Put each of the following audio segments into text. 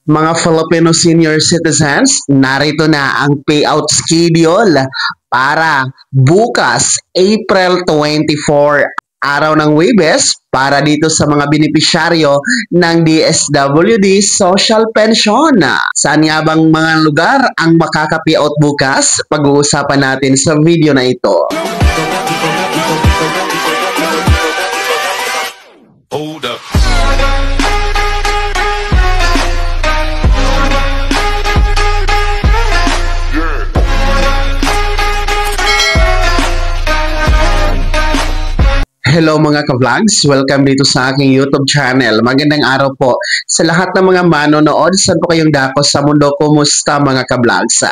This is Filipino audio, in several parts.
Mga Filipino senior citizens, narito na ang payout schedule para bukas, April 24, araw ng Huwebes, para dito sa mga benepisyaryo ng DSWD Social Pension. Saan nga bang mga lugar ang makaka-payout bukas? Pag-uusapan natin sa video na ito. Hold up. Hello mga ka-vlogs! Welcome dito sa aking YouTube channel. Magandang araw po sa lahat ng mga manonood. Saan po kayong dako sa mundo? Kumusta mga ka-vlogs?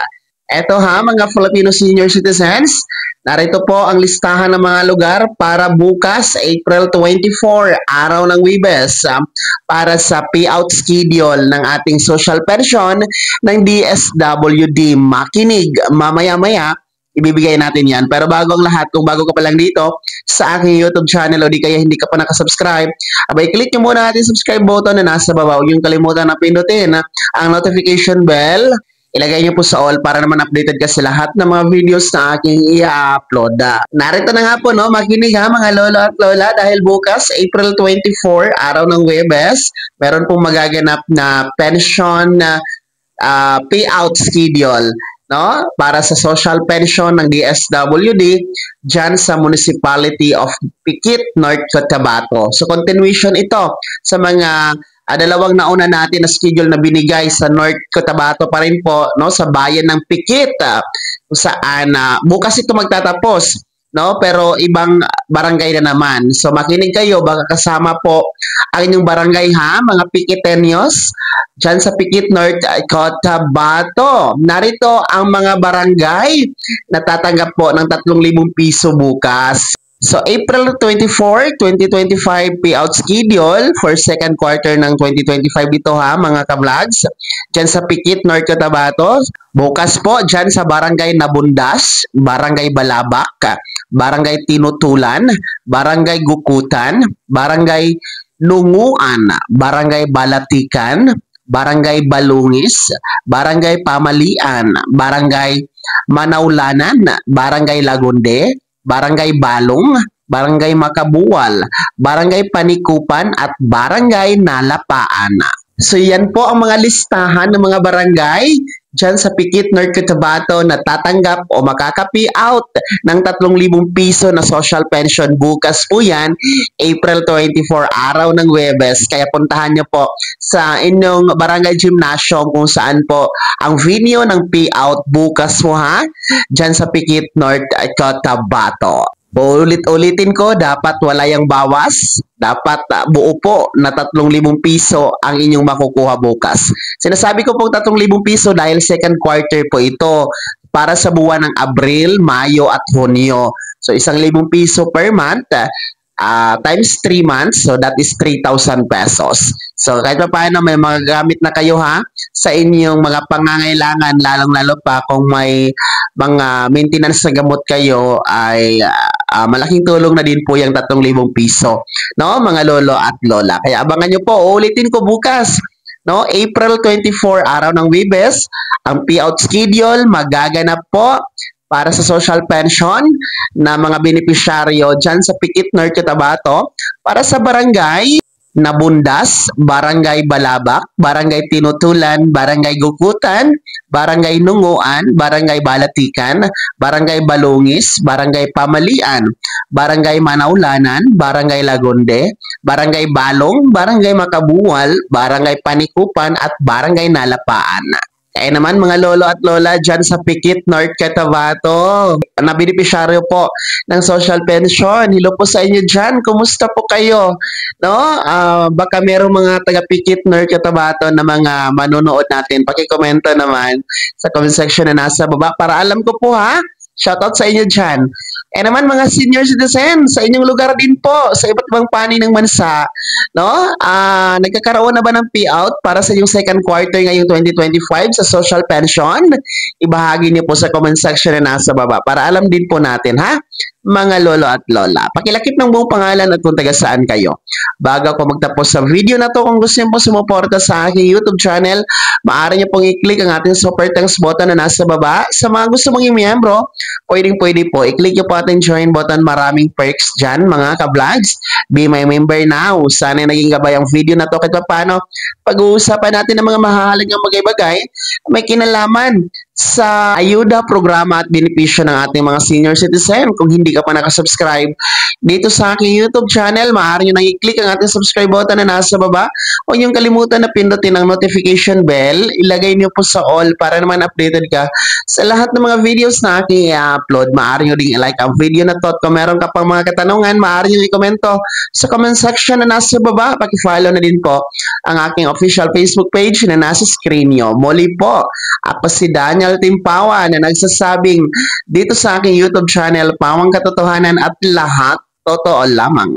Eto mga Filipino senior citizens. Narito po ang listahan ng mga lugar para bukas, April 24, araw ng Huwebes, para sa payout schedule ng ating social pension ng DSWD. Makinig mamaya-maya. Ibibigay natin yan. Pero bago ang lahat, kung bago ka pa lang dito sa aking YouTube channel o di kaya hindi ka pa nakasubscribe, abay click nyo muna natin subscribe button na nasa baba. Huwag yung kalimutan na pindutin ang notification bell. Ilagay nyo po sa all para naman updated ka sa lahat ng mga videos na aking i-upload. Narito na nga po, makinig mga lolo at lola, dahil bukas, April 24, araw ng Huwebes, meron pong magaganap na pension payout schedule, para sa social pension ng DSWD dyan sa Municipality of Pikit, North Cotabato. So continuation ito sa mga dalawang nauna natin na schedule na binigay sa North Cotabato pa rin po, sa bayan ng Pikit, kung saan bukas ito magtatapos, pero ibang barangay na naman. So makinig kayo, baka kasama po ang inyong barangay mga Pikitenyos dyan sa Pikit, North Cotabato. Narito ang mga barangay na tatanggap po ng 3,000 piso bukas. So, April 24, 2025 payout schedule for second quarter ng 2025 ito mga ka-vlogs. Dyan sa Pikit, North Cotabato. Bukas po dyan sa Barangay Nabundas, Barangay Balabak, Barangay Tinutulan, Barangay Gukutan, Barangay Lunguan, Barangay Balatikan, Barangay Balungis, Barangay Pamalian, Barangay Manaulanan, Barangay Lagunde, Barangay Balong, Barangay Makabuwal, Barangay Panikupan at Barangay Nalapaan. So yan po ang mga listahan ng mga barangay dyan sa Pikit, North Cotabato na tatanggap o makaka-payout ng 3,000 piso na social pension. Bukas po yan, April 24, araw ng Huwebes. Kaya puntahan nyo po sa inyong barangay gymnasium kung saan po ang venue ng payout bukas po dyan sa Pikit, North Cotabato. Ulit-ulitin ko, dapat wala yung bawas. Dapat buo po na 3,000 piso ang inyong makukuha bukas. Sinasabi ko po 3,000 piso dahil second quarter po ito para sa buwan ng Abril, Mayo at Hunyo. So 1,000 piso per month times 3 months, so that is 3,000 pesos. So kahit pa paano may mga gamit na kayo sa inyong mga pangangailangan, lalong-lalo pa kung may mga maintenance na gamot kayo, ay malaking tulong na din po yung 3,000 piso, mga lolo at lola. Kaya abangan nyo po, ulitin ko bukas, April 24, araw ng Huwebes, ang payout schedule magaganap po para sa social pension na mga benepisyaryo dyan sa Pikit, North Cotabato, para sa barangay Nabundas, Barangay Balabak, Barangay Tinutulan, Barangay Gukutan, Barangay Nunguan, Barangay Balatikan, Barangay Balungis, Barangay Pamalian, Barangay Manaulanan, Barangay Lagunde, Barangay Balong, Barangay Makabuwal, Barangay Panikupan at Barangay Nalapaan. Kaya naman mga lolo at lola dyan sa Pikit, North Cotabato, na benepisyaryo po ng social pension. Hello po sa inyo dyan. Kumusta po kayo? Baka merong mga taga Pikit, North Cotabato na mga manonood natin. Pakikomento naman sa comment section na nasa baba para alam ko po Shoutout sa inyo dyan. Naman mga senior citizen, sa inyong lugar din po, sa iba't ibang panig ng bansa, nagkakaroon na ba ng payout para sa inyong second quarter ngayong 2025 sa social pension? Ibahagi niyo po sa comment section na nasa baba para alam din po natin, mga lolo at lola. Pakilakip ng buong pangalan at kung taga saan kayo. Bago ako magtapos sa video na to, kung gusto niyo po sumuporta sa aking YouTube channel, maaari niyo pong i-click ang ating super thanks button na nasa baba. Sa mga gusto mong i-miyembro, pwede po. I-click niyo po ating join button. Maraming perks dyan, mga ka-vlogs. Be my member now. Sana naging gabay ang video na to kahit paano. Pag-uusapan natin ng mga mahalagang bagay-bagay may kinalaman sa ayuda, programa at benepisyo ng ating mga senior citizen. Kung hindi ka pa nakasubscribe dito sa aking YouTube channel, maaari nyo nang i-click ang ating subscribe button na nasa baba. Huwag niyong kalimutan na pindutin ang notification bell. Ilagay niyo po sa all para naman updated ka sa lahat ng mga videos na aking i-upload. Maaari nyo ding i-like ang video na to. At kung meron ka pang mga katanungan, maaari nyo i-komento sa comment section na nasa baba. Paki-follow na din po ang aking official Facebook page na nasa screen nyo. Muli po, ako si Daniel Timpawa na nagsasabing dito sa aking YouTube channel, Pawang Katotohanan at lahat totoo lamang.